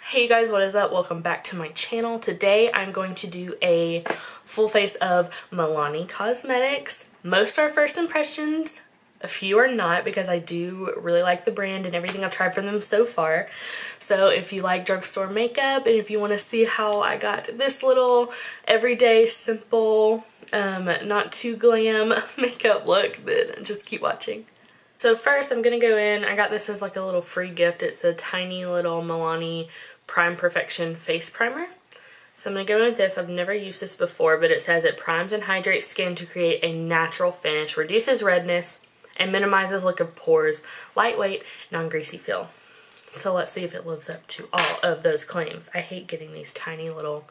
Hey you guys, what is up? Welcome back to my channel. Today I'm going to do a full face of Milani Cosmetics. Most are first impressions, a few are not, because I do really like the brand and everything I've tried from them so far. So if you like drugstore makeup and if you want to see how I got this little everyday simple not too glam makeup look, then just keep watching. So first I'm going to go in, I got this as like a little free gift. It's a tiny little Milani Prime Perfection face primer. So I'm going to go in with this. I've never used this before, but it says it primes and hydrates skin to create a natural finish, reduces redness, and minimizes look of pores, lightweight, non-greasy feel. So let's see if it lives up to all of those claims. I hate getting these tiny little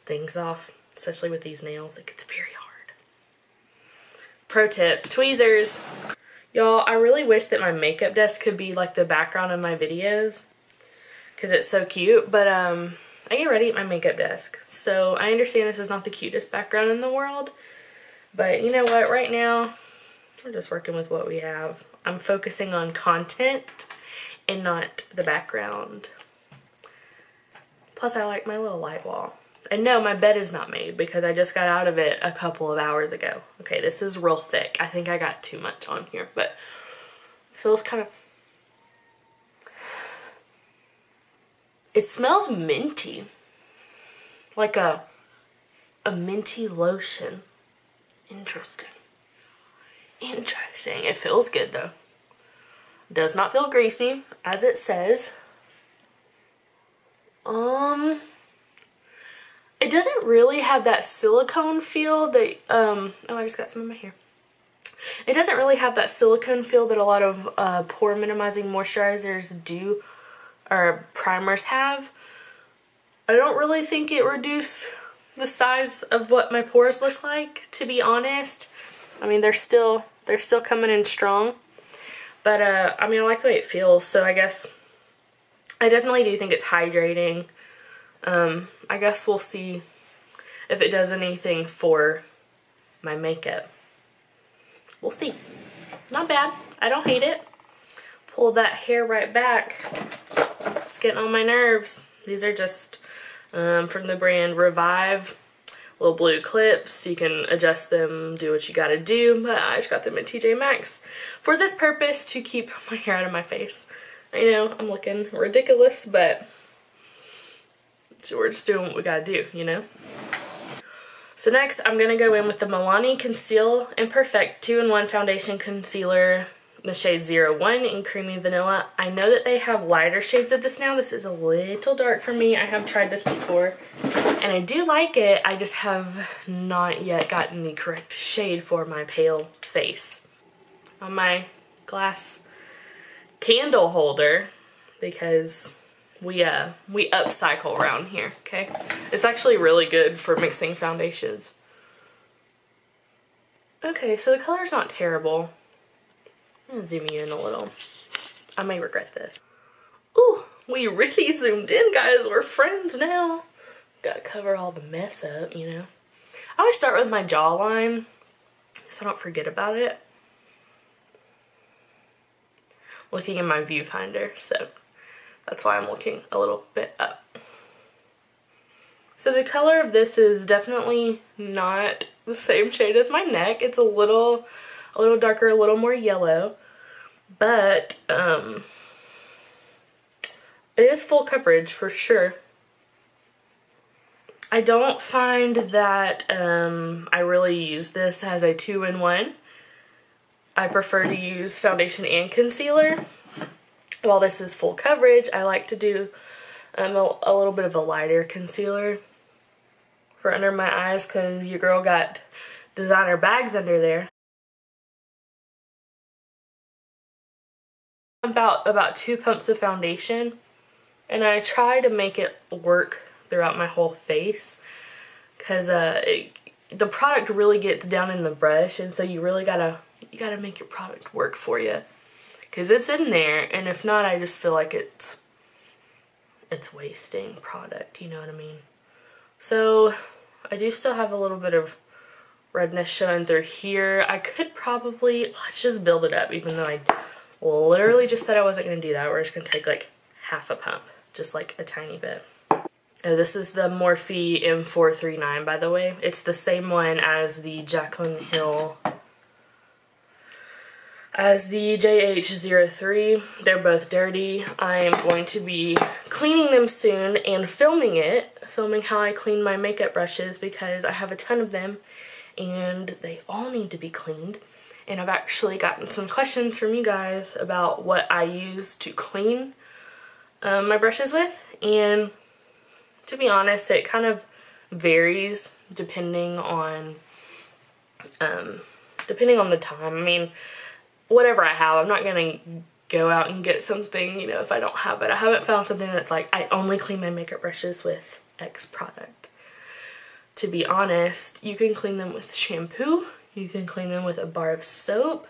things off, especially with these nails. It gets very hard. Pro tip, tweezers. Y'all, I really wish that my makeup desk could be like the background of my videos because it's so cute, but I get ready at my makeup desk. So I understand this is not the cutest background in the world, but you know what, right now we're just working with what we have. I'm focusing on content and not the background. Plus I like my little light wall. And no, my bed is not made because I just got out of it a couple of hours ago. Okay, this is real thick. I think I got too much on here, but it feels kind of... It smells minty. Like a minty lotion. Interesting. Interesting. It feels good though. Does not feel greasy, as it says. It doesn't really have that silicone feel that, oh, I just got some in my hair. It doesn't really have that silicone feel that a lot of pore minimizing moisturizers do, or primers have. I don't really think it reduced the size of what my pores look like, to be honest. I mean, they're still coming in strong. But, I mean, I like the way it feels, so I guess I definitely do think it's hydrating. I guess we'll see if it does anything for my makeup. We'll see. Not bad. I don't hate it. Pull that hair right back. It's getting on my nerves. These are just from the brand Revive. Little blue clips. You can adjust them, do what you gotta do. But I just got them at TJ Maxx for this purpose, to keep my hair out of my face. I know I'm looking ridiculous, but so we're just doing what we gotta do, you know? So next, I'm gonna go in with the Milani Conceal and Perfect 2-in-1 Foundation Concealer, the shade 01 in Creamy Vanilla. I know that they have lighter shades of this now. This is a little dark for me. I have tried this before, and I do like it. I just have not yet gotten the correct shade for my pale face. On my glass candle holder, because we upcycle around here, okay? It's actually really good for mixing foundations. Okay, so the color's not terrible. I'm gonna zoom you in a little. I may regret this. Ooh, we really zoomed in, guys. We're friends now. Gotta cover all the mess up, you know? I always start with my jawline so I don't forget about it. Looking in my viewfinder, so that's why I'm looking a little bit up. So the color of this is definitely not the same shade as my neck. It's a little darker, a little more yellow, but it is full coverage for sure. I don't find that I really use this as a 2-in-1. I prefer to use foundation and concealer. While this is full coverage, I like to do a little bit of a lighter concealer for under my eyes, because your girl got designer bags under there. About 2 pumps of foundation, and I try to make it work throughout my whole face, because the product really gets down in the brush, and so you really gotta make your product work for you. Because it's in there, and if not, I just feel like it's wasting product, you know what I mean? So I do still have a little bit of redness showing through here. I could probably, let's just build it up, even though I literally just said I wasn't going to do that. We're just going to take like half a pump just like a tiny bit. Oh, this is the Morphe M439, by the way. It's the same one as the Jaclyn Hill, as the JH03. They're both dirty. I am going to be cleaning them soon and filming how I clean my makeup brushes, because I have a ton of them and they all need to be cleaned. And I've actually gotten some questions from you guys about what I use to clean my brushes with, and to be honest, it kind of varies depending on the time. I mean, whatever I have, I'm not gonna go out and get something, you know, if I don't have it. I haven't found something that's like, I only clean my makeup brushes with X product. To be honest, you can clean them with shampoo, you can clean them with a bar of soap.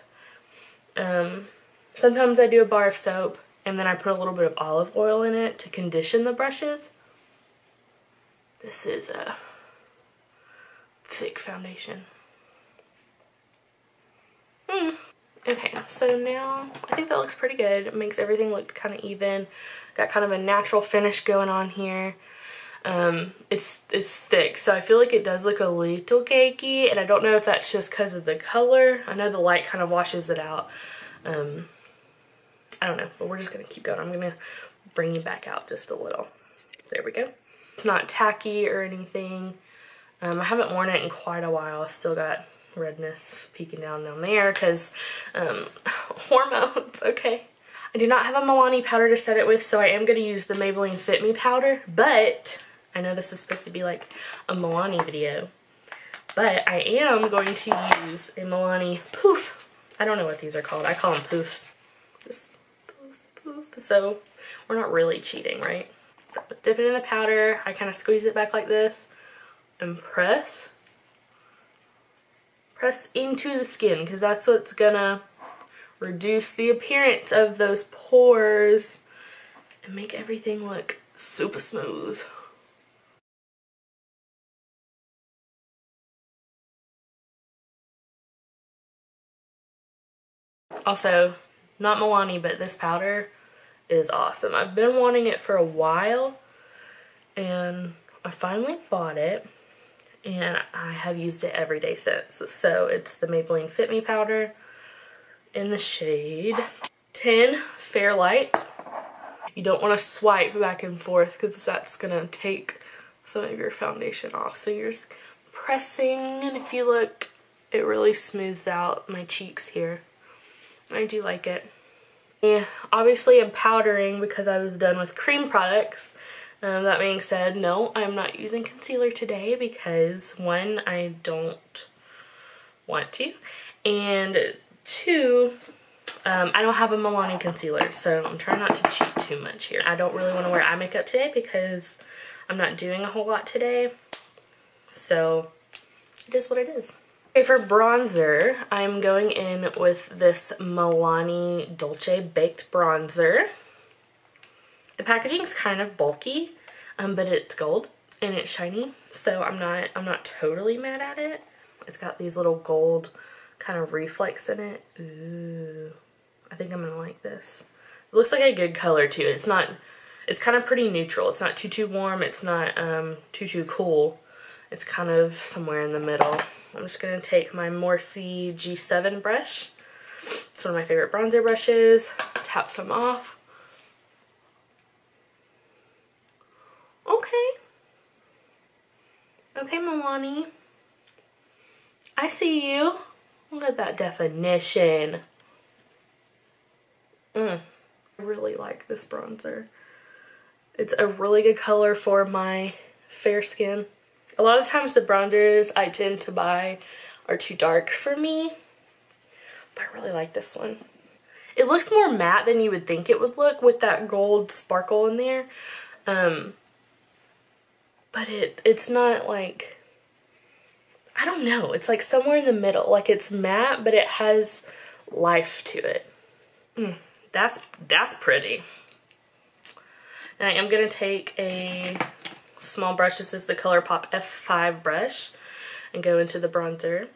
Sometimes I do a bar of soap and then I put a little bit of olive oil in it to condition the brushes. This is a thick foundation. Okay, so now I think that looks pretty good. It makes everything look kind of even. Got kind of a natural finish going on here. It's thick, so I feel like it does look a little cakey, and I don't know if that's just because of the color. I know the light kind of washes it out. I don't know, but we're just gonna keep going. I'm gonna bring you back out just a little. There we go. It's not tacky or anything. I haven't worn it in quite a while. I still got redness peeking down there because hormones. Okay. I do not have a Milani powder to set it with, so I am going to use the Maybelline Fit Me powder, but I know this is supposed to be like a Milani video, but I am going to use a Milani poof. I don't know what these are called. I call them poofs. Just poof, poof. So we're not really cheating, right? So dip it in the powder. I kind of squeeze it back like this and press into the skin, because that's what's gonna reduce the appearance of those pores and make everything look super smooth. Also, not Milani, but this powder is awesome. I've been wanting it for a while and I finally bought it and I have used it every day since. So it's the Maybelline Fit Me powder in the shade 10 Fairlight. You don't want to swipe back and forth because that's going to take some of your foundation off. So you're just pressing, and if you look, it really smooths out my cheeks here. I do like it. Obviously I'm powdering because I was done with cream products. That being said, no, I'm not using concealer today because 1, I don't want to, and 2, I don't have a Milani concealer, so I'm trying not to cheat too much here. I don't really want to wear eye makeup today because I'm not doing a whole lot today, so it is what it is. Okay, for bronzer, I'm going in with this Milani Dolce Baked Bronzer. The packaging's kind of bulky, but it's gold and it's shiny, so I'm not totally mad at it. It's got these little gold kind of reflex in it. Ooh, I think I'm gonna like this. It looks like a good color too. It's kind of pretty neutral. It's not too warm. It's not too cool. It's kind of somewhere in the middle. I'm just gonna take my Morphe G7 brush. It's one of my favorite bronzer brushes. Tap some off. Okay, Milani. I see you. Look at that definition. I really like this bronzer. It's a really good color for my fair skin. A lot of times the bronzers I tend to buy are too dark for me, but I really like this one. It looks more matte than you would think it would look with that gold sparkle in there. But it's not like, I don't know, it's like somewhere in the middle. Like it's matte, but it has life to it. That's pretty. And I am going to take a small brush, this is the ColourPop F5 brush, and go into the bronzer.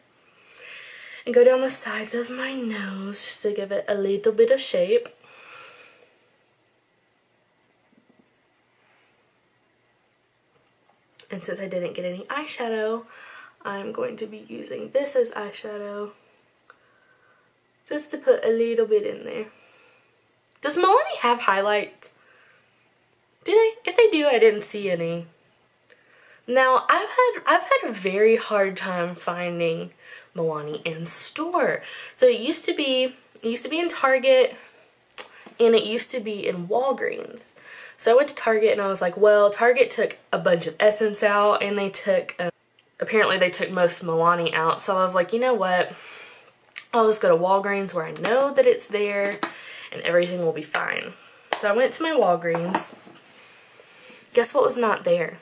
And go down the sides of my nose just to give it a little bit of shape. And since I didn't get any eyeshadow, I'm going to be using this as eyeshadow. Just to put a little bit in there. Does Milani have highlights? Do they? If they do, I didn't see any. Now, I've had a very hard time finding Milani in store. So it used to be in Target, and it used to be in Walgreens. So I went to Target and I was like, well, Target took a bunch of Essence out, and they took, apparently they took most Milani out. So I was like, you know what? I'll just go to Walgreens where I know that it's there and everything will be fine. So I went to my Walgreens. Guess what was not there?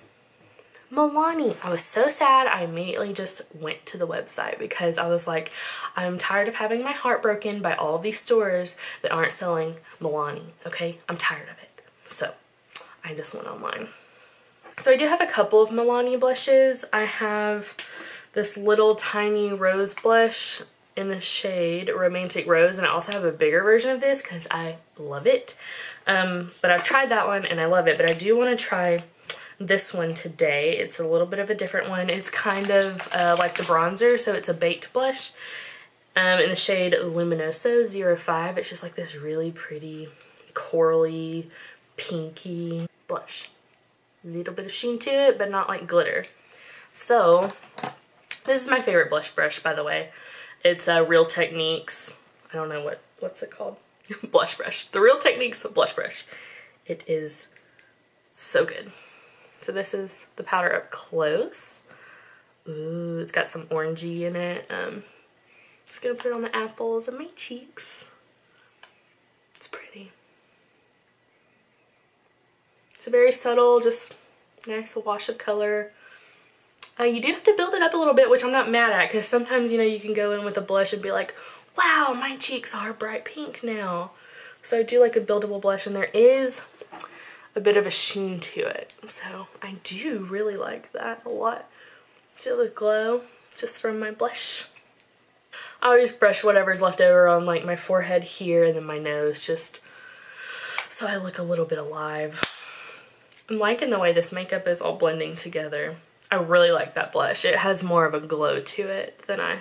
Milani. I was so sad. I immediately just went to the website because I was like, I'm tired of having my heart broken by all of these stores that aren't selling Milani. Okay, I'm tired of it. So I just went online. So I do have a couple of Milani blushes. I have this little tiny rose blush in the shade Romantic Rose, and I also have a bigger version of this because I love it. But I've tried that one and I love it, but I do want to try this one today. It's a little bit of a different one. It's kind of like the bronzer, so it's a baked blush in the shade Luminoso 05. It's just like this really pretty corally, pinky blush. A little bit of sheen to it, but not like glitter. So this is my favorite blush brush, by the way. It's Real Techniques. I don't know what's it called. Blush brush. The Real Techniques blush brush. It is so good. So this is the powder up close. Ooh, it's got some orangey in it. Just gonna put it on the apples of my cheeks. It's pretty. It's very subtle, just nice wash of color. You do have to build it up a little bit, which I'm not mad at, because sometimes, you know, you can go in with a blush and be like, wow, my cheeks are bright pink now. So I do like a buildable blush, and there is a bit of a sheen to it. So I do really like that a lot. See the glow just from my blush. I always brush whatever's left over on like my forehead here and then my nose, just so I look a little bit alive. I'm liking the way this makeup is all blending together. I really like that blush. It has more of a glow to it than I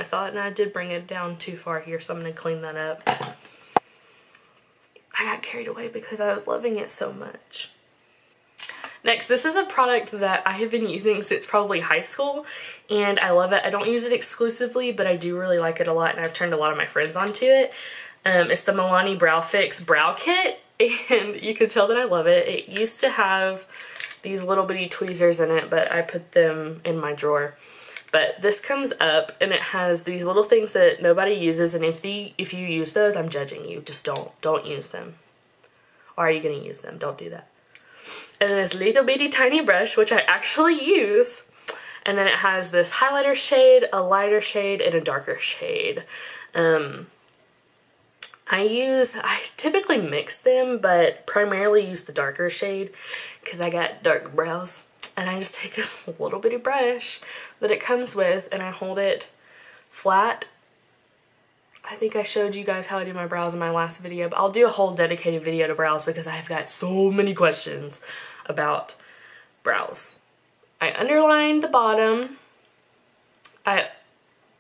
thought, and I did bring it down too far here, so I'm going to clean that up. I got carried away because I was loving it so much. Next, this is a product that I have been using since probably high school, and I love it. I don't use it exclusively, but I do really like it a lot, and I've turned a lot of my friends onto it. It's the Milani Brow Fix Brow Kit, and you can tell that I love it. It used to have these little bitty tweezers in it, but I put them in my drawer. But this comes up and it has these little things that nobody uses, and if you use those, I'm judging you. Just don't use them. Or are you gonna use them? Don't do that. And then this little bitty tiny brush, which I actually use, and then it has this highlighter shade, a lighter shade, and a darker shade. I typically mix them, but primarily use the darker shade because I got dark brows. And I just take this little bitty brush that it comes with and I hold it flat. I think I showed you guys how I do my brows in my last video, but I'll do a whole dedicated video to brows because I've got so many questions about brows. I underline the bottom. I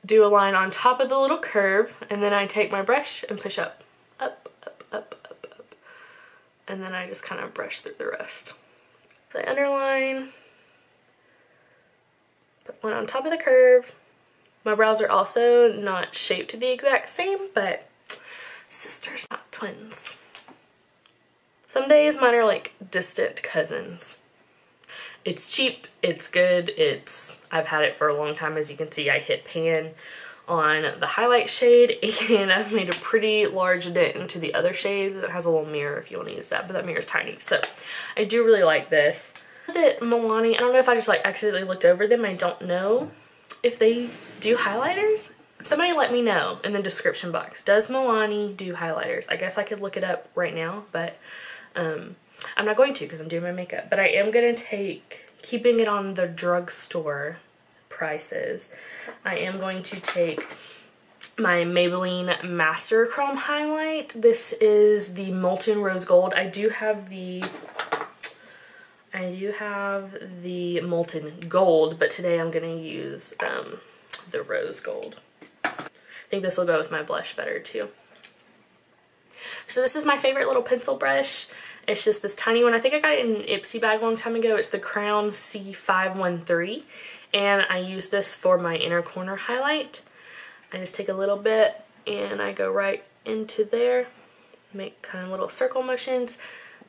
do a line on top of the little curve, and then I take my brush and push up, up, up, up, up, up. And then I just kind of brush through the rest. So I underline, put one on top of the curve. My brows are also not shaped the exact same, but sisters, not twins. Some days mine are like distant cousins. It's cheap, it's good, I've had it for a long time. As you can see, I hit pan on the highlight shade, and I've made a pretty large dent into the other shades. It has a little mirror if you want to use that, but that mirror is tiny. So I do really like this. That Milani, I don't know if I just like accidentally looked over them. I don't know if they do highlighters. Somebody let me know in the description box. Does Milani do highlighters? I guess I could look it up right now, but I'm not going to because I'm doing my makeup. But I am going to take, keeping it on the drugstore prices, I am going to take my Maybelline Master Chrome Highlight. This is the Molten Rose Gold. I do have the I do have the Molten Gold, but today I'm going to use the Rose Gold. I think this will go with my blush better too. So this is my favorite little pencil brush. It's just this tiny one. I think I got it in an Ipsy bag a long time ago. It's the Crown C513. And I use this for my inner corner highlight. I just take a little bit and I go right into there. Make kind of little circle motions.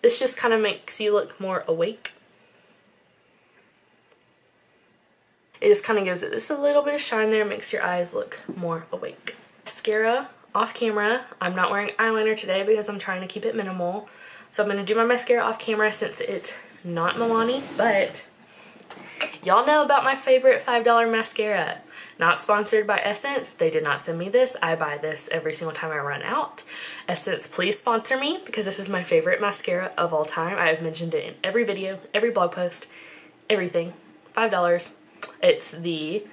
This just kind of makes you look more awake. It just kind of gives it just a little bit of shine there. Makes your eyes look more awake. Mascara off camera. I'm not wearing eyeliner today because I'm trying to keep it minimal. So I'm going to do my mascara off camera since it's not Milani. But y'all know about my favorite $5 mascara. Not sponsored by Essence. They did not send me this. I buy this every single time I run out. Essence, please sponsor me because this is my favorite mascara of all time. I have mentioned it in every video, every blog post, everything. $5. It's the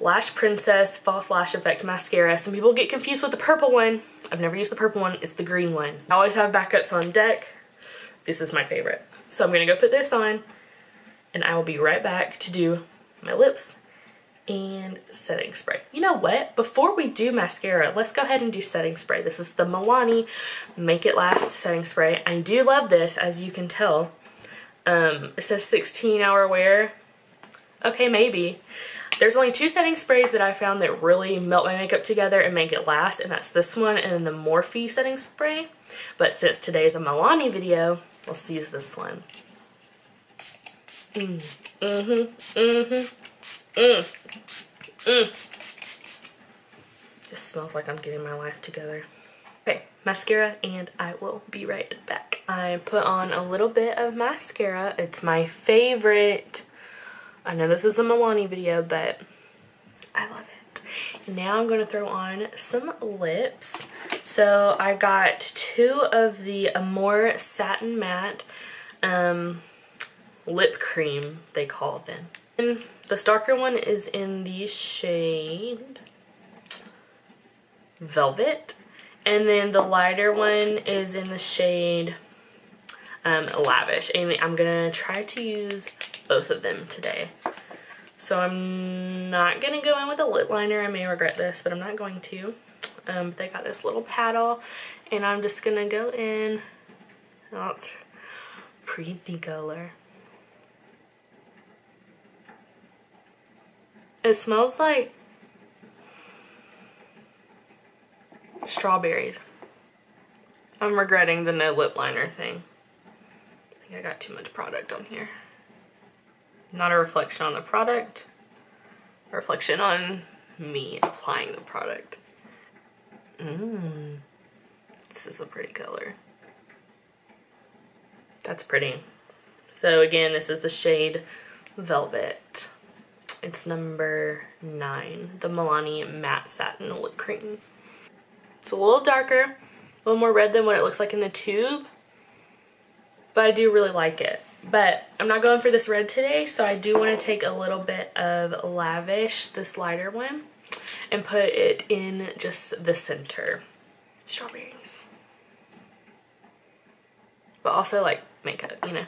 Lash Princess False Lash Effect Mascara. Some people get confused with the purple one. I've never used the purple one. It's the green one. I always have backups on deck. This is my favorite. So I'm going to go put this on and I will be right back to do my lips and setting spray. You know what? Before we do mascara, let's go ahead and do setting spray. This is the Milani Make It Last setting spray. I do love this, as you can tell. It says 16-hour wear. Okay, maybe. There's only 2 setting sprays that I found that really melt my makeup together and make it last, and that's this one and then the Morphe setting spray. But since today's a Milani video, let's use this one. Just smells like I'm getting my life together. Okay, mascara, and I will be right back. I put on a little bit of mascara. It's my favorite. I know this is a Milani video, but I love it. And now I'm going to throw on some lips. So I got 2 of the Amore Satin Matte lip cream, they call them. And this darker one is in the shade Velvet. And then the lighter one is in the shade Lavish. And I'm going to try to use both of them today. So I'm not going to go in with a lip liner. I may regret this, but I'm not going to. They got this little paddle, and I'm just going to go in. Oh, it's pretty color. It smells like strawberries. I'm regretting the no lip liner thing. I think I got too much product on here. Not a reflection on the product, a reflection on me applying the product. This is a pretty color. That's pretty. So again, this is the shade Velvet. It's number 9, the Milani Matte Satin Lip Creams. It's a little darker, a little more red than what it looks like in the tube, but I do really like it. But I'm not going for this red today, so I do want to take a little bit of Lavish, this lighter one, and put it in just the center. Strawberries. But also like makeup, you know,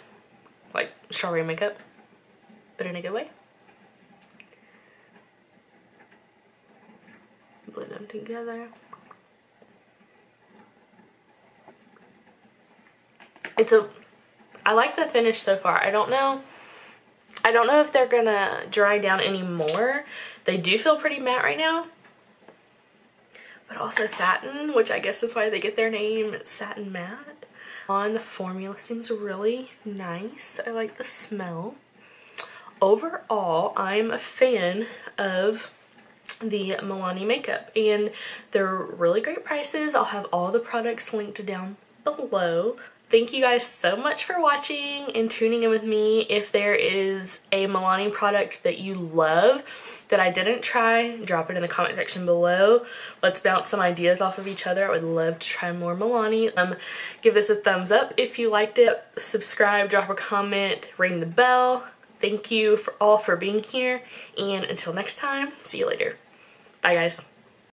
like strawberry makeup, but in a good way. Blend them together. I like the finish so far. I don't know if they're gonna dry down anymore. They do feel pretty matte right now. But also satin, which I guess is why they get their name, Satin Matte. The formula seems really nice. I like the smell. Overall, I'm a fan of the Milani makeup, and they're really great prices. I'll have all the products linked down below. Thank you guys so much for watching and tuning in with me. If there is a Milani product that you love that I didn't try, drop it in the comment section below. Let's bounce some ideas off of each other. I would love to try more Milani. Give this a thumbs up if you liked it. Subscribe, drop a comment, ring the bell. Thank you all for being here, and until next time, see you later. Bye guys.